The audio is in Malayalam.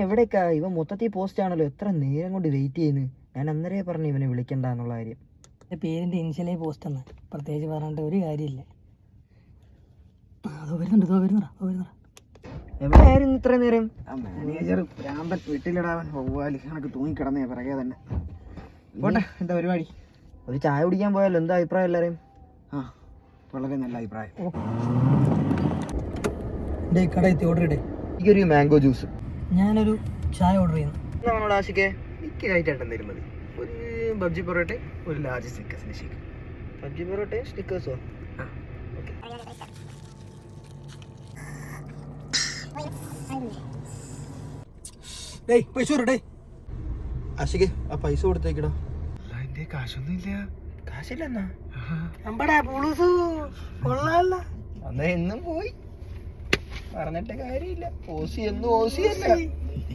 എവിടേക്കാ ഇവൻ മൊത്തത്തിൽ പോസ്റ്റ് ആണല്ലോ, എത്ര നേരം കൊണ്ട് വെയിറ്റ് ചെയ്യുന്നു. ഞാൻ അന്നേരേ പറഞ്ഞു ഇവനെ വിളിക്കണ്ട എന്നുള്ള കാര്യം. എൻ്റെ പേരിൻ്റെ ഇനിഷ്യലേ പോസ്റ്റ് എന്ന് പ്രത്യേകിച്ച് പറഞ്ഞിട്ട് ഒരു കാര്യമില്ല. അതോ വരുന്നുണ്ട്. എവിടെയായിരുന്നു ഇത്ര നേരം? മാനേജർ ഭ്രാന്തൻ വീട്ടിലിടാവൻ വവ്വാലി കണക്ക് തൂങ്ങിക്കിടന്നേ പിറകെ തന്നെ. പോട്ടെ, എന്താ പരിപാടി? ഒരു ചായ കുടിക്കാൻ പോയാലോ? എന്താ അഭിപ്രായം എല്ലാവരെയും? ആ, വളരെ നല്ല അഭിപ്രായം. കടയെത്തി ഓർഡർ ഇടേ. എനിക്കൊരു മാംഗോ ജ്യൂസ്. ഞാനൊരു ചായ ഓർഡർ ചെയ്യുന്നു. നമ്മളോട് ആശിക്കേ എനിക്ക് ലൈറ്റായിട്ട് എന്തെങ്കിലും മതി. ഒരു ബബ്ജി പൊറോട്ട, ഒരു ലാർജ് സ്നിക്കേഴ്സിന് ഷേക്ക്. ബജ്ജി പൊറോട്ടയും സ്റ്റിക്കേഴ്സോ? ആശികേ, ആ പൈസ കൊടുത്തേക്കടാ. എന്റെ കാശൊന്നും ഇല്ല. കാശില്ലെന്നാ? അമ്പടാ പുളുസു കൊള്ളാല്ല. അന്നേ എന്നും പോയി പറഞ്ഞിട്ട് കാര്യമില്ല. ഓസി എന്നും ഓസി അല്ല.